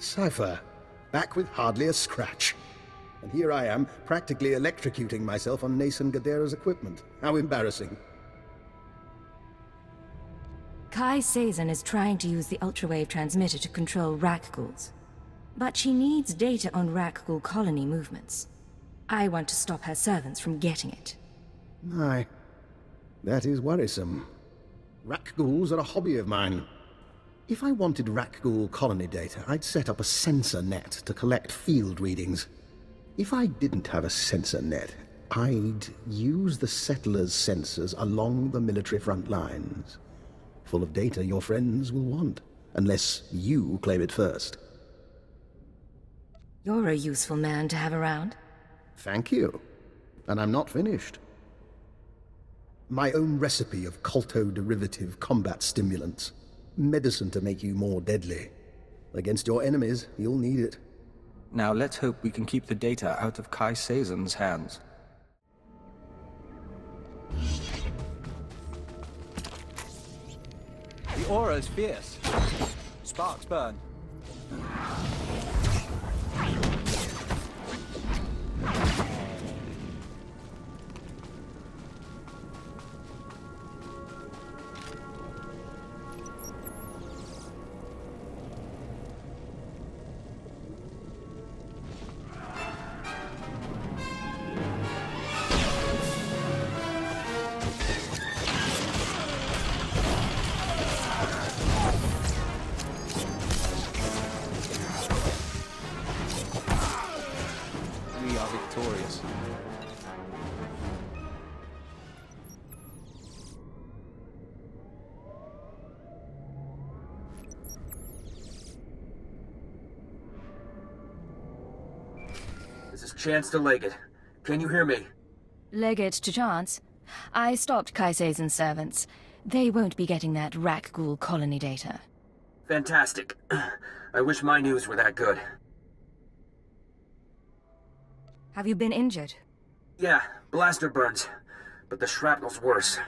Cypher, back with hardly a scratch. And here I am, practically electrocuting myself on Nason Gadera's equipment. How embarrassing. Kai Sazen is trying to use the Ultrawave transmitter to control Rakghouls. But she needs data on Rakghoul colony movements. I want to stop her servants from getting it. Aye. That is worrisome. Rakghouls are a hobby of mine. If I wanted Rakghoul colony data, I'd set up a sensor net to collect field readings. If I didn't have a sensor net, I'd use the settlers' sensors along the military front lines. Full of data your friends will want, unless you claim it first. You're a useful man to have around. Thank you. And I'm not finished. My own recipe of colto-derivative combat stimulants. Medicine to make you more deadly. Against your enemies, you'll need it. Now let's hope we can keep the data out of Kai Sazen's hands. The aura's fierce. Sparks burn. We are victorious. This is Chance to Legate. Can you hear me? Legate to Chance. I stopped Kai Sazen's servants. They won't be getting that Rakghoul colony data. Fantastic. I wish my news were that good. Have you been injured? Yeah, blaster burns. But the shrapnel's worse.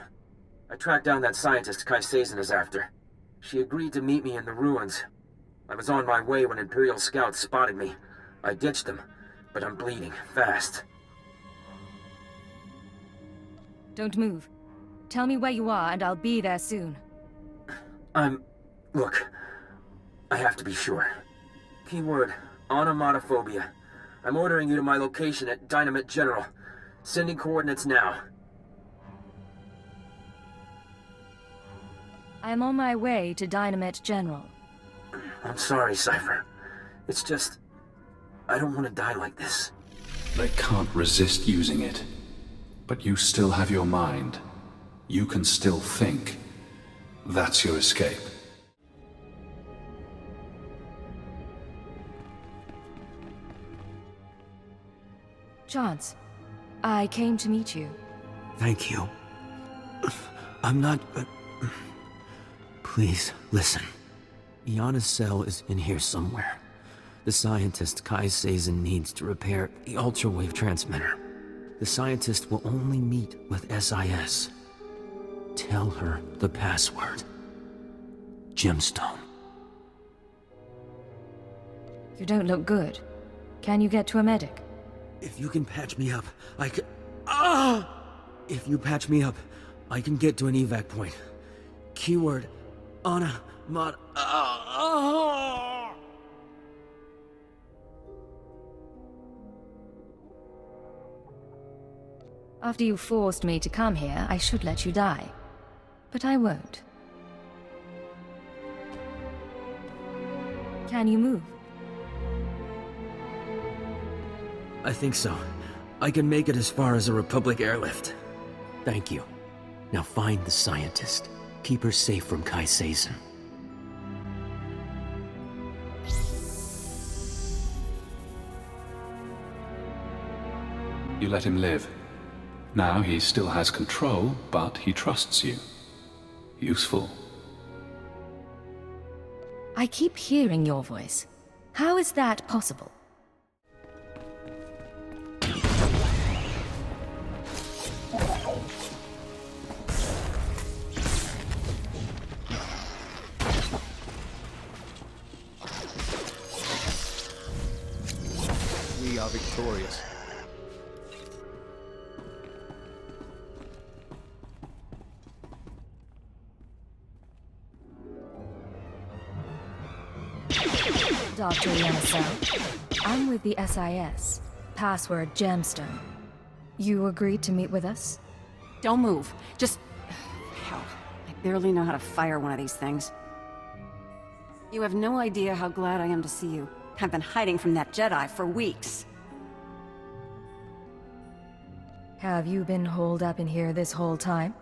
I tracked down that scientist Kai Sazen is after. She agreed to meet me in the ruins. I was on my way when Imperial scouts spotted me. I ditched them, but I'm bleeding fast. Don't move. Tell me where you are and I'll be there soon. Look, I have to be sure. Keyword, onomatophobia. I'm ordering you to my location at Dynamite General. Sending coordinates now. I am on my way to Dynamite General. I'm sorry, Cypher. It's just... I don't want to die like this. They can't resist using it. But you still have your mind. You can still think. That's your escape. Chance, I came to meet you. Thank you. I'm not... Please, listen. Iana's cell is in here somewhere. The scientist Kai Sazen needs to repair the Ultrawave transmitter. The scientist will only meet with SIS. Tell her the password. Gemstone. You don't look good. Can you get to a medic? If you can patch me up, I can... Ah! If you patch me up, I can get to an evac point. Keyword, Anna, Mod... After you forced me to come here, I should let you die. But I won't. Can you move? I think so. I can make it as far as a Republic airlift. Thank you. Now find the scientist. Keep her safe from Kai Sazen. You let him live. Now he still has control, but he trusts you. Useful. I keep hearing your voice. How is that possible? are victorious. Dr. Yenisel, I'm with the SIS. Password Gemstone. You agreed to meet with us? Don't move. Just... Hell, I barely know how to fire one of these things. You have no idea how glad I am to see you. I've been hiding from that Jedi for weeks. Have you been holed up in here this whole time?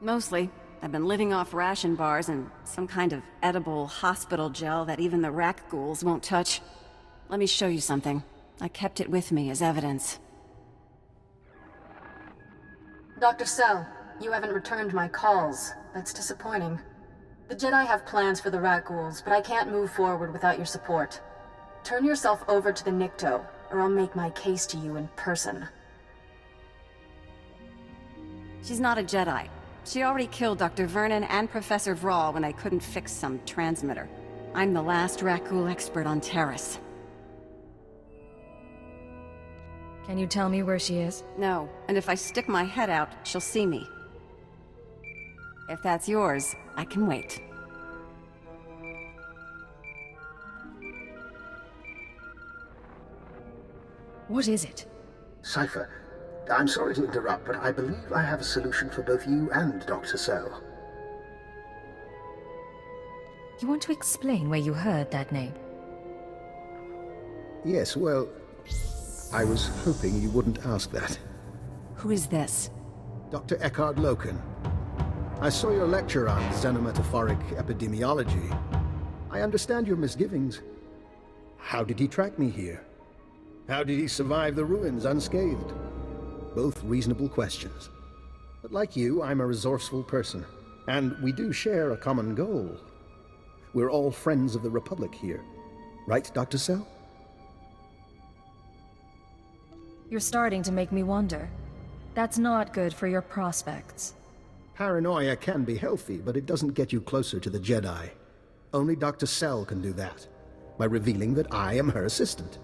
Mostly. I've been living off ration bars and some kind of edible hospital gel that even the rack ghouls won't touch. Let me show you something. I kept it with me as evidence. Dr. Cell, you haven't returned my calls. That's disappointing. The Jedi have plans for the rack ghouls, but I can't move forward without your support. Turn yourself over to the Nikto, or I'll make my case to you in person. She's not a Jedi. She already killed Dr. Vernon and Professor Vrawl when I couldn't fix some transmitter. I'm the last Rakghoul expert on Terrace. Can you tell me where she is? No, and if I stick my head out, she'll see me. If that's yours, I can wait. What is it? Cypher, I'm sorry to interrupt, but I believe I have a solution for both you and Dr. Cell. You want to explain where you heard that name? Yes, well, I was hoping you wouldn't ask that. Who is this? Dr. Eckhard Loken. I saw your lecture on xenometaphoric epidemiology. I understand your misgivings. How did he track me here? How did he survive the ruins unscathed? Both reasonable questions. But like you, I'm a resourceful person. And we do share a common goal. We're all friends of the Republic here. Right, Dr. Cell? You're starting to make me wonder. That's not good for your prospects. Paranoia can be healthy, but it doesn't get you closer to the Jedi. Only Dr. Cell can do that, by revealing that I am her assistant.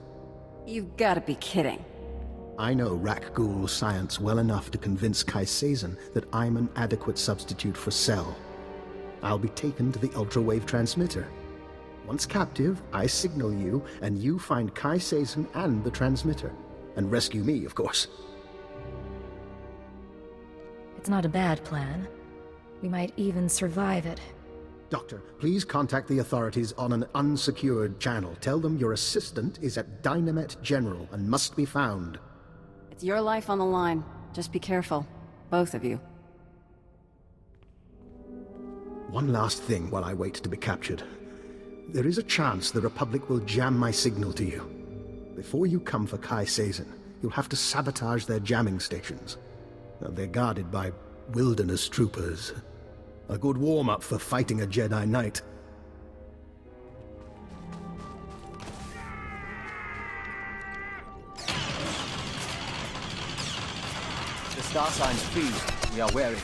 You've gotta be kidding. I know Rakghoul science well enough to convince Kai Sazen that I'm an adequate substitute for Cell. I'll be taken to the Ultrawave transmitter. Once captive, I signal you, and you find Kai Sazen and the transmitter. And rescue me, of course. It's not a bad plan. We might even survive it. Doctor, please contact the authorities on an unsecured channel. Tell them your assistant is at Dynamet General and must be found. It's your life on the line. Just be careful. Both of you. One last thing while I wait to be captured. There is a chance the Republic will jam my signal to you. Before you come for Kai Sazen, you'll have to sabotage their jamming stations. They're guarded by wilderness troopers. A good warm-up for fighting a Jedi Knight. The star sign's free. We are wary.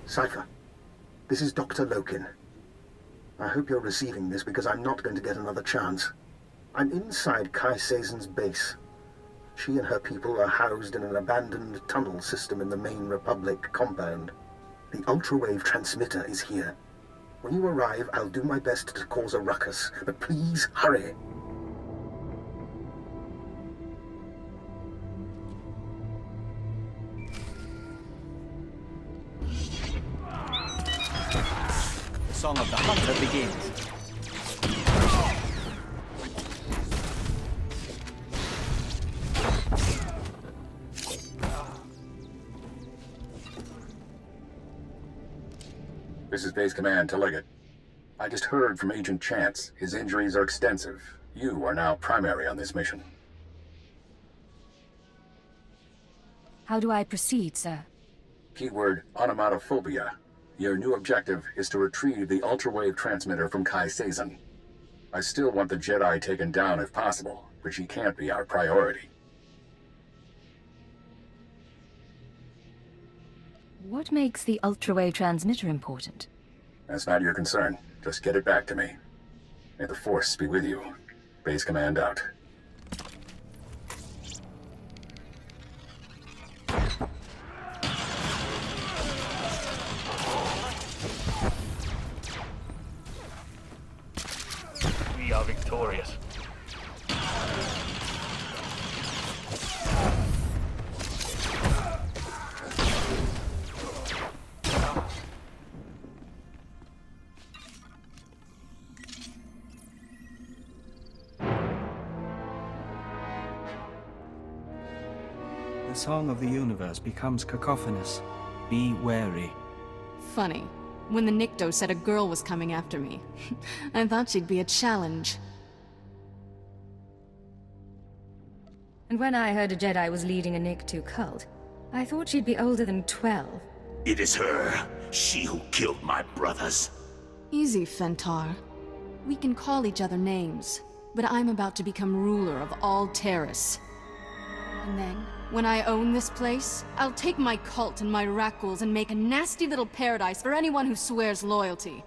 Cypher, this is Dr. Loken. I hope you're receiving this because I'm not going to get another chance. I'm inside Kai Sazen's base. She and her people are housed in an abandoned tunnel system in the main Republic compound. The Ultrawave transmitter is here. When you arrive, I'll do my best to cause a ruckus, but please hurry. The song of the hunter begins. This is Base Command to Leggett. I just heard from Agent Chance. His injuries are extensive. You are now primary on this mission. How do I proceed, sir? Keyword onomatophobia. Your new objective is to retrieve the Ultrawave transmitter from Kai Sazen. I still want the Jedi taken down if possible, but she can't be our priority. What makes the Ultrawave transmitter important? That's not your concern. Just get it back to me. May the Force be with you. Base command out. We are victorious. The song of the universe becomes cacophonous. Be wary. Funny. When the Nikto said a girl was coming after me, I thought she'd be a challenge. And when I heard a Jedi was leading a Nikto cult, I thought she'd be older than 12. It is her. She who killed my brothers. Easy, Fentar. We can call each other names, but I'm about to become ruler of all Terrace. And then, when I own this place, I'll take my cult and my Rakghouls and make a nasty little paradise for anyone who swears loyalty.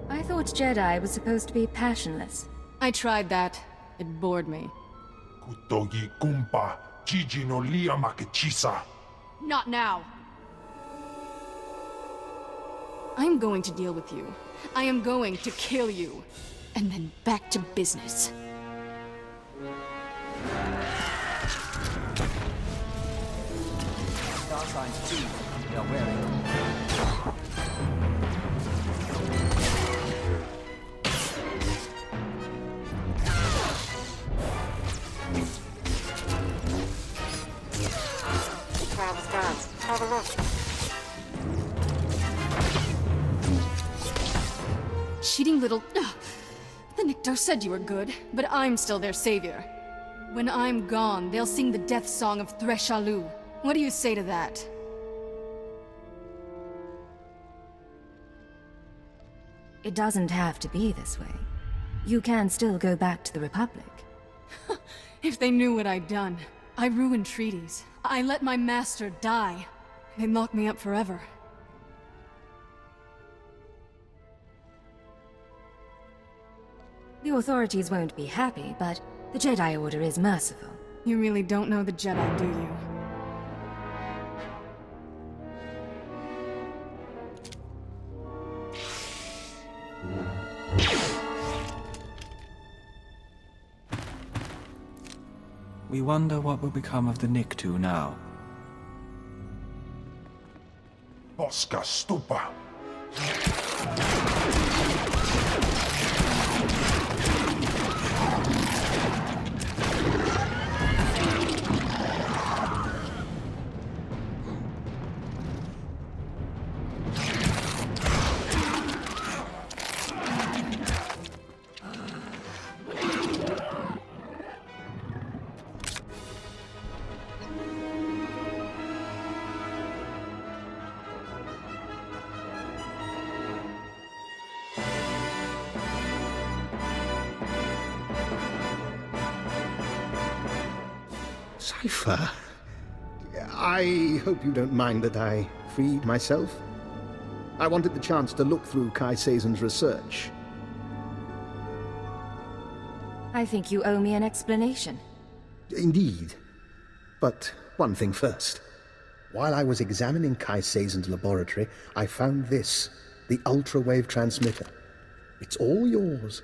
I thought Jedi was supposed to be passionless. I tried that. It bored me. Kutogi kumpa, Gigi no lia makechisa. Not now! I'm going to deal with you. I am going to kill you. And then back to business. Star signs 2. We are wearing. Have a look. Cheating little... The Nikto said you were good, but I'm still their savior. When I'm gone, they'll sing the death song of Threshalu. What do you say to that? It doesn't have to be this way. You can still go back to the Republic. If they knew what I'd done. I ruined treaties. I let my master die. They'd lock me up forever. The authorities won't be happy, but the Jedi Order is merciful. You really don't know the Jedi, do you? We wonder what will become of the Nikto now. Bosca stupa. Cypher, I hope you don't mind that I freed myself. I wanted the chance to look through Kai Sazen's research. I think you owe me an explanation. Indeed. But one thing first. While I was examining Kai Sazen's laboratory, I found this, the Ultrawave transmitter. It's all yours.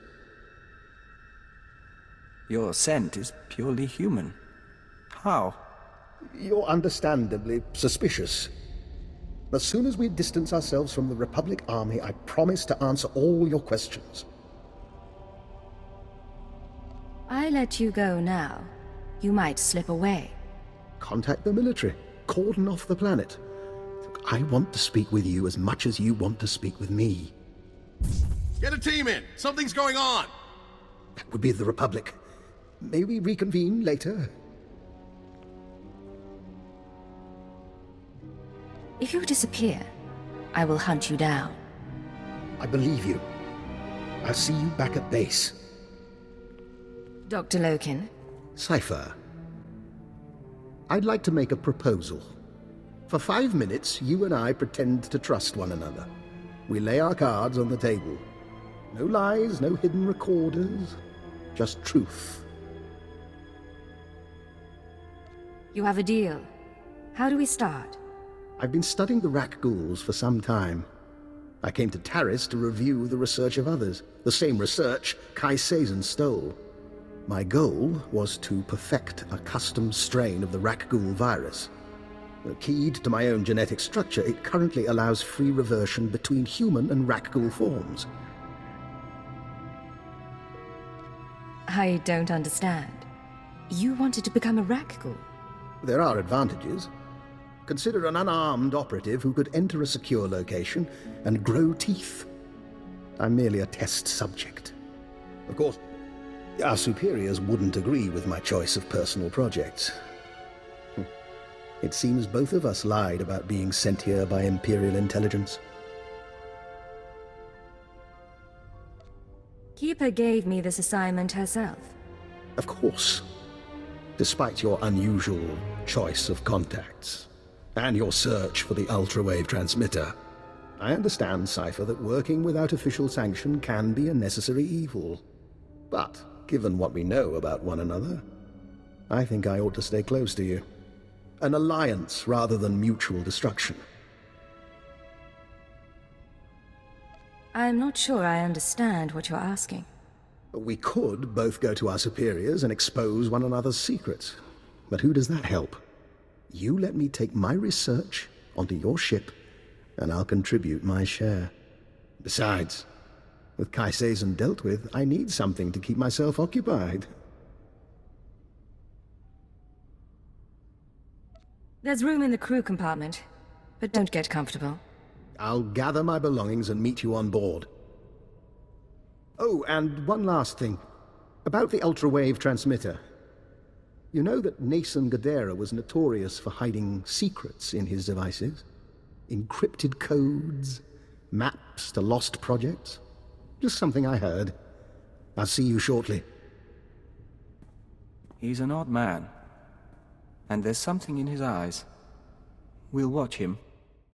Your scent is purely human. How? You're understandably suspicious. As soon as we distance ourselves from the Republic Army, I promise to answer all your questions. I let you go now. You might slip away. Contact the military. Cordon off the planet. Look, I want to speak with you as much as you want to speak with me. Get a team in! Something's going on! That would be the Republic. May we reconvene later? If you disappear, I will hunt you down. I believe you. I'll see you back at base. Dr. Loken? Cypher. I'd like to make a proposal. For 5 minutes, you and I pretend to trust one another. We lay our cards on the table. No lies, no hidden recorders. Just truth. You have a deal. How do we start? I've been studying the Rak ghouls for some time. I came to Taris to review the research of others, the same research Kai Sazen stole. My goal was to perfect a custom strain of the Rak ghoul virus. Keyed to my own genetic structure, it currently allows free reversion between human and Rak ghoul forms. I don't understand. You wanted to become a Rak ghoul? There are advantages. Consider an unarmed operative who could enter a secure location and grow teeth. I'm merely a test subject. Of course, our superiors wouldn't agree with my choice of personal projects. It seems both of us lied about being sent here by Imperial intelligence. Keeper gave me this assignment herself. Of course. Despite your unusual choice of contacts, and your search for the Ultrawave transmitter, I understand, Cypher, that working without official sanction can be a necessary evil. But, given what we know about one another, I think I ought to stay close to you. An alliance rather than mutual destruction. I'm not sure I understand what you're asking. We could both go to our superiors and expose one another's secrets. But who does that help? You let me take my research onto your ship, and I'll contribute my share. Besides, with Kai Sazen dealt with, I need something to keep myself occupied. There's room in the crew compartment, but don't get comfortable. I'll gather my belongings and meet you on board. Oh, and one last thing. About the Ultrawave transmitter. You know that Nason Gadera was notorious for hiding secrets in his devices? Encrypted codes, maps to lost projects? Just something I heard. I'll see you shortly. He's an odd man. And there's something in his eyes. We'll watch him.